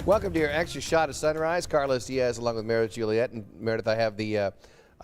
Welcome to your extra shot of sunrise. Carlos Diaz along with Meredith Juliet. And Meredith, I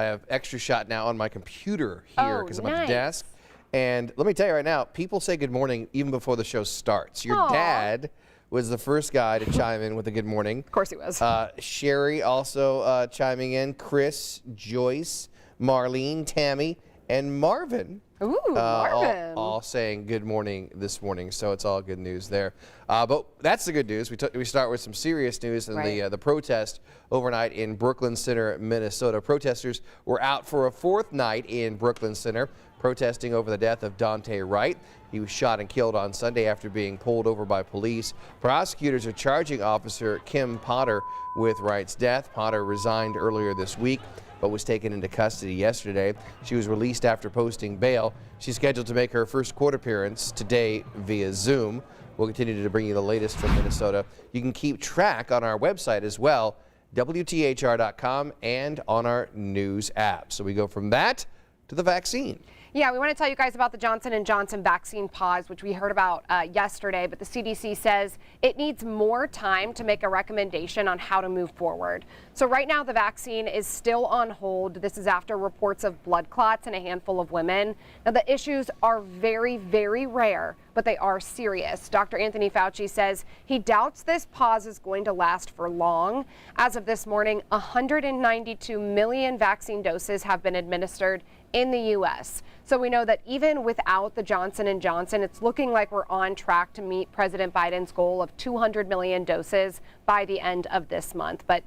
have extra shot now on my computer here because I'm at the desk. And let me tell you right now, people say good morning even before the show starts. Your dad was the first guy to chime in with a good morning. Of course he was. Sherry also chiming in. Chris, Joyce, Marlene, Tammy, and Marvin. Ooh, Marvin. All saying good morning this morning, so it's all good news there. But that's the good news. We start with some serious news and the protest overnight in Brooklyn Center, Minnesota. Protesters were out for a fourth night in Brooklyn Center, protesting over the death of Daunte Wright. He was shot and killed on Sunday after being pulled over by police. Prosecutors are charging Officer Kim Potter with Wright's death. Potter resigned earlier this week, but was taken into custody yesterday. She was released after posting bail. She's scheduled to make her first court appearance today via Zoom. We'll continue to bring you the latest from Minnesota. You can keep track on our website as well, WTHR.com, and on our news app. So we go from that to the vaccine. Yeah, we want to tell you guys about the Johnson & Johnson vaccine pause, which we heard about yesterday, but the CDC says it needs more time to make a recommendation on how to move forward. So right now the vaccine is still on hold. This is after reports of blood clots in a handful of women. Now the issues are very, very rare, but they are serious. Dr. Anthony Fauci says he doubts this pause is going to last for long. As of this morning, 192 million vaccine doses have been administered in the U.S. So we know that even without the Johnson & Johnson, it's looking like we're on track to meet President Biden's goal of 200 million doses by the end of this month. But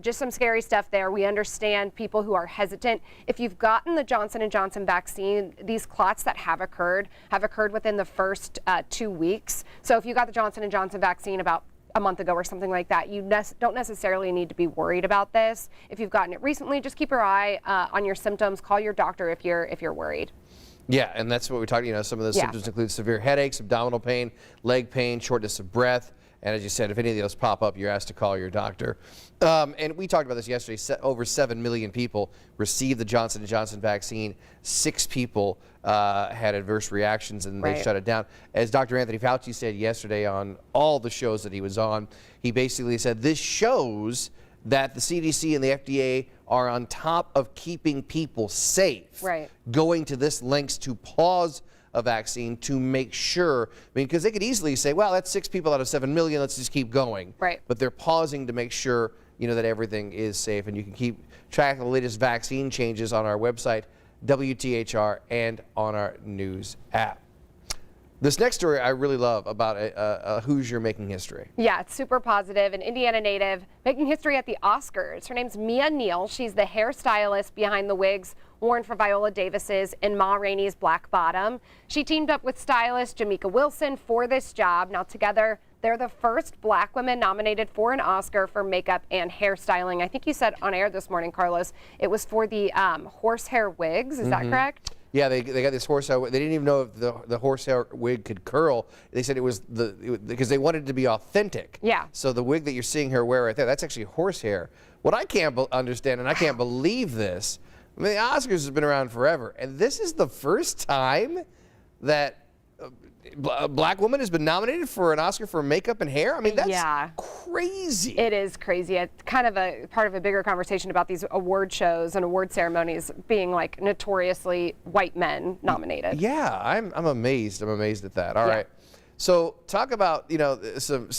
just some scary stuff there. We understand people who are hesitant. If you've gotten the Johnson & Johnson vaccine, these clots that have occurred within the first 2 weeks. So if you got the Johnson & Johnson vaccine about a month ago or something like that, you don't necessarily need to be worried about this. If you've gotten it recently, just keep your eye on your symptoms. Call your doctor if you're worried. Yeah, and that's what we're talking. Some of those symptoms include severe headaches, abdominal pain, leg pain, shortness of breath. And as you said, if any of those pop up, you're asked to call your doctor. And we talked about this yesterday. Over 7 million people received the Johnson & Johnson vaccine. 6 people had adverse reactions, and they shut it down. As Dr. Anthony Fauci said yesterday on all the shows that he was on, he basically said this shows that the CDC and the FDA are on top of keeping people safe, going to this lengths to pause a vaccine to make sure, because they could easily say, well, that's 6 people out of 7 million, let's just keep going. But they're pausing to make sure, that everything is safe. And you can keep track of the latest vaccine changes on our website, WTHR, and on our news app. This next story I really love about a Hoosier making history. Yeah, it's super positive. An Indiana native making history at the Oscars. Her name's Mia Neal. She's the hairstylist behind the wigs worn for Viola Davis's and Ma Rainey's Black Bottom. She teamed up with stylist Jamaica Wilson for this job. Now together, they're the first Black women nominated for an Oscar for makeup and hairstyling. I think you said on air this morning, Carlos, it was for the horsehair wigs. Is that correct? Yeah, they got this horsehair. They didn't even know if the horsehair wig could curl. They said it was because they wanted it to be authentic. Yeah. So the wig that you're seeing her wear right there, that's actually horsehair. What I can't understand, and I can't believe this, I mean, the Oscars has been around forever, and this is the first time that a Black woman has been nominated for an Oscar for makeup and hair. I mean, that's crazy. It is crazy. It's kind of a part of a bigger conversation about these award shows and award ceremonies being like notoriously white men nominated. Yeah, I'm amazed. I'm amazed at that. All right. So talk about some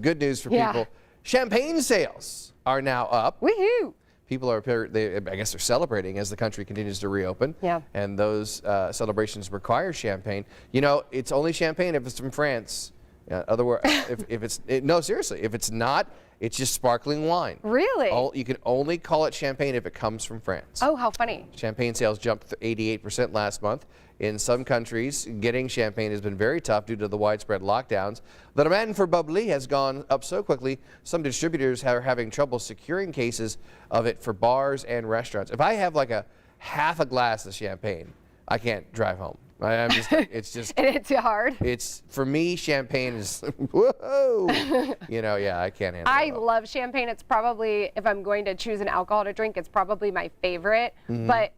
good news for people. Champagne sales are now up. Woohoo! People are, I guess they're celebrating as the country continues to reopen. Yeah. And those celebrations require champagne. It's only champagne if it's from France. Otherwise, no, seriously, if it's not, it's just sparkling wine. Really? You can only call it champagne if it comes from France. Oh, how funny. Champagne sales jumped 88% last month. In some countries, getting champagne has been very tough due to the widespread lockdowns. The demand for bubbly has gone up so quickly, some distributors are having trouble securing cases of it for bars and restaurants. If I have like half a glass of champagne, I can't drive home. It's just. It hits you hard. For me, champagne is, whoa. I can't handle it. I love champagne. It's probably, if I'm going to choose an alcohol to drink, it's probably my favorite. But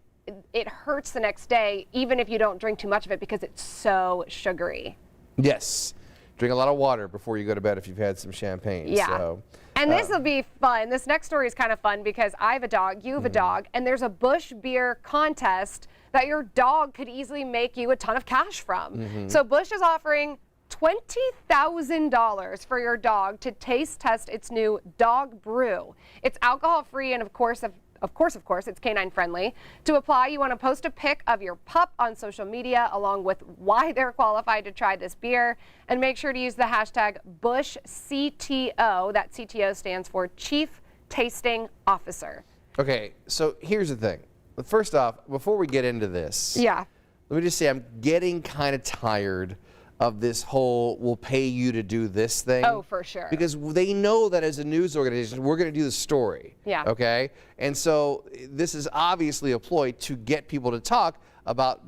it hurts the next day, even if you don't drink too much of it, because it's so sugary. Yes. drink a lot of water before you go to bed if you've had some champagne. Yeah. So, and this will be fun. This next story is kind of fun because I have a dog, you have a dog, and there's a Busch beer contest that your dog could easily make you a ton of cash from. So Busch is offering $20,000 for your dog to taste test its new dog brew. It's alcohol free and of course, it's canine friendly. To apply, you want to post a pic of your pup on social media along with why they're qualified to try this beer, and make sure to use the hashtag BuschCTO. That CTO stands for Chief Tasting Officer. Okay, so here's the thing. First off, before we get into this, Yeah. let me just say I'm getting kind of tired of this whole we'll pay you to do this thing. Oh, for sure. Because they know that as a news organization, we're going to do the story. Yeah. Okay? And so this is obviously a ploy to get people to talk about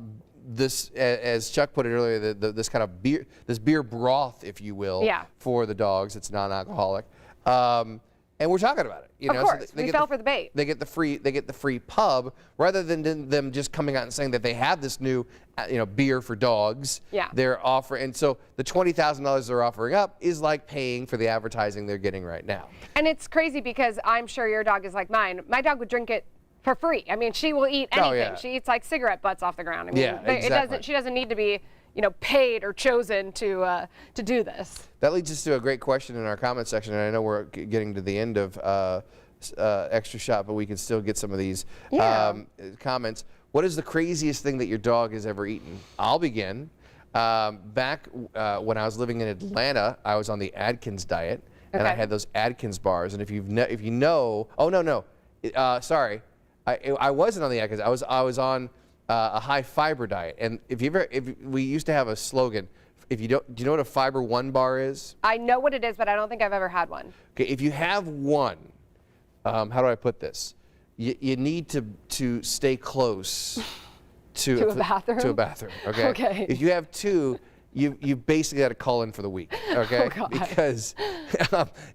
this, as Chuck put it earlier, this kind of beer, this beer broth, if you will, Yeah. for the dogs. It's non-alcoholic. And we're talking about it. You Of know, course, so they we get fell for the bait. They get the free pub rather than them just coming out and saying that they have this new, beer for dogs. Yeah. They're offering, and so the $20,000 they're offering up is like paying for the advertising they're getting right now. And it's crazy because I'm sure your dog is like mine. My dog would drink it for free. I mean, she will eat anything. Oh, yeah. She eats like cigarette butts off the ground. I mean, Yeah, exactly. She doesn't need to be, paid or chosen to do this. That leads us to a great question in our comment section, and I know we're getting to the end of Extra Shot, but we can still get some of these comments. What is the craziest thing that your dog has ever eaten? I'll begin. Back when I was living in Atlanta, I was on the Atkins diet, and I Okay. had those Atkins bars. And if you know, sorry, I wasn't on the Atkins. I was on a high fiber diet. And if we used to have a slogan. Do you know what a Fiber One bar is? I know what it is, but I don't think I've ever had one. Okay, if you have one, how do I put this? You need to stay close to a bathroom? To a bathroom. Okay. Okay. If you have two, you basically got to call in for the week. Okay. Oh, God. Because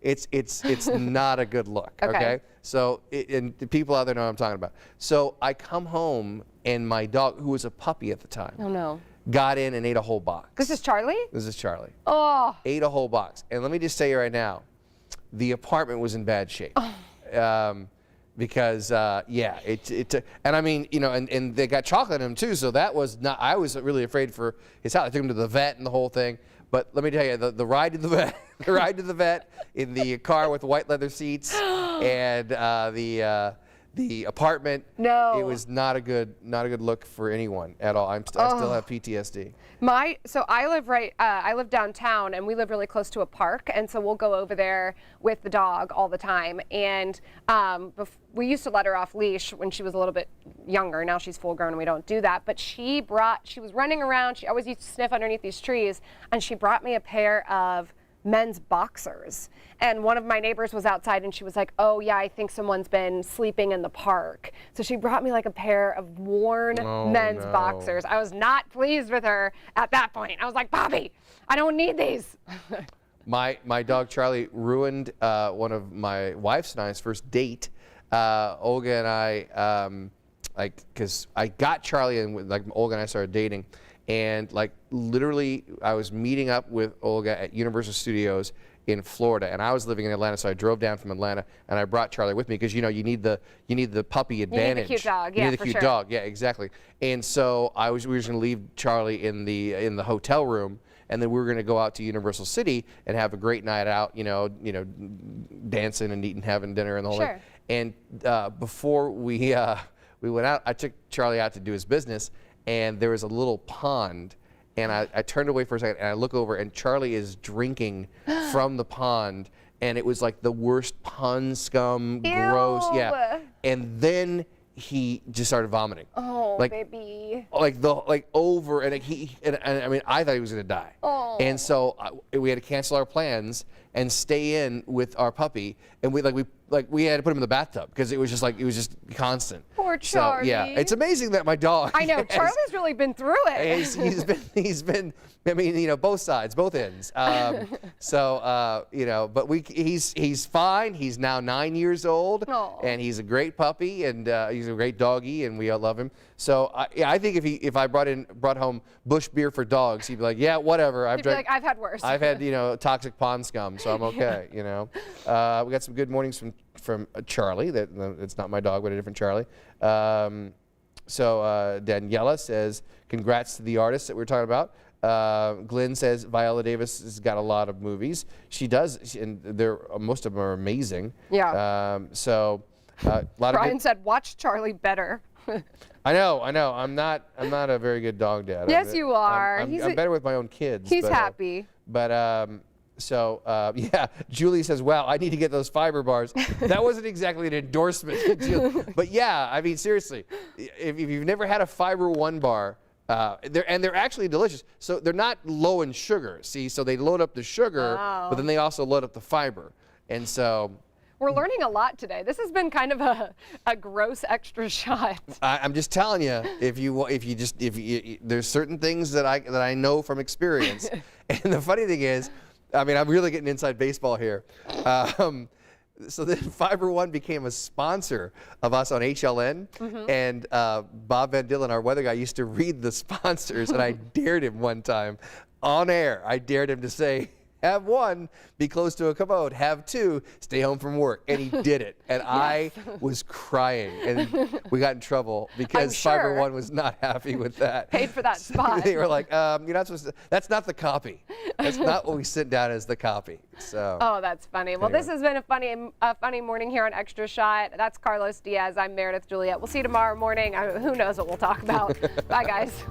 it's not a good look. Okay. So and the people out there know what I'm talking about. So I come home and my dog, who was a puppy at the time, Oh no. got in and ate a whole box. This is Charlie? This is Charlie. Oh. Ate a whole box. And let me just tell you right now, the apartment was in bad shape. Because, and I mean, and they got chocolate in them too, so that was not, I was really afraid for his health. I took him to the vet and the whole thing. But let me tell you, the ride to the vet, in the car with white leather seats and the apartment. No. It was not a good look for anyone at all. I still have PTSD. So I live downtown, and we live really close to a park, and so we'll go over there with the dog all the time. And we used to let her off leash when she was a little bit younger. Now she's full grown, and we don't do that. But she was running around. She always used to sniff underneath these trees, and she brought me a pair of men's boxers. And one of my neighbors was outside and she was like, oh yeah, I think someone's been sleeping in the park. So she brought me like a pair of worn men's boxers. I was not pleased with her at that point. I was like, Bobby, I don't need these. My dog Charlie ruined one of my wife's and I's first date. Olga and I, because I got Charlie and Olga and I started dating. And literally, I was meeting up with Olga at Universal Studios in Florida, and I was living in Atlanta, so I drove down from Atlanta, and I brought Charlie with me because you need the puppy advantage. You need the cute dog, You yeah, need the cute dog, yeah, exactly. And so we were just going to leave Charlie in the hotel room, and then we were going to go out to Universal City and have a great night out, dancing and eating, having dinner, and the whole thing. And before we went out, I took Charlie out to do his business. And there was a little pond, and I turned away for a second, and I look over, and Charlie is drinking from the pond, and it was like the worst pond scum, gross, yeah. And then he just started vomiting. Oh, baby. Over, and I mean, I thought he was gonna die. Oh. And so we had to cancel our plans and stay in with our puppy, and we had to put him in the bathtub because it was just constant. Poor So Charlie. yeah, it's amazing that my dog. I know, Charlie's really been through it. He's been. I mean, you know, both sides, both ends. You know, but he's fine. He's now 9 years old, and he's a great puppy, and he's a great doggy, and we all love him. So I think if I brought home Bush beer for dogs, he'd be like, yeah, whatever. He'd be like, I've had worse. I've had, you know, toxic pond scum, so I'm okay. You know, we got some good mornings from Charlie. It's not my dog, but a different Charlie. So Daniela says, congrats to the artists that we were talking about. Glenn says Viola Davis has got a lot of movies. She does, and most of them are amazing. Yeah. Brian said, watch Charlie better. I know. I'm not a very good dog dad. Yes, you are. I'm better with my own kids. He's happy. Yeah, Julie says, wow, I need to get those fiber bars. That wasn't exactly an endorsement, Julie. But yeah, I mean, seriously, if you've never had a Fiber One bar, they're actually delicious. So they're not low in sugar, see? So they load up the sugar, but then they also load up the fiber. And so... We're learning a lot today. This has been kind of a gross extra shot. I'm just telling you, there's certain things that I know from experience. And the funny thing is, I mean, I'm really getting inside baseball here. So then Fiber One became a sponsor of us on HLN, and Bob Van Dillen, our weather guy, used to read the sponsors, and I dared him one time on air. I dared him to say, have one, be close to a commode. Have two, stay home from work. And he did it. And yes. I was crying. And we got in trouble because Fiber One was not happy with that. Paid for that spot. They were like, you're not supposed to, that's not the copy. That's not what we sit down as the copy. So. Oh, that's funny. Well, this has been a funny morning here on Extra Shot. That's Carlos Diaz. I'm Meredith Juliet. We'll see you tomorrow morning. Who knows what we'll talk about. Bye, guys.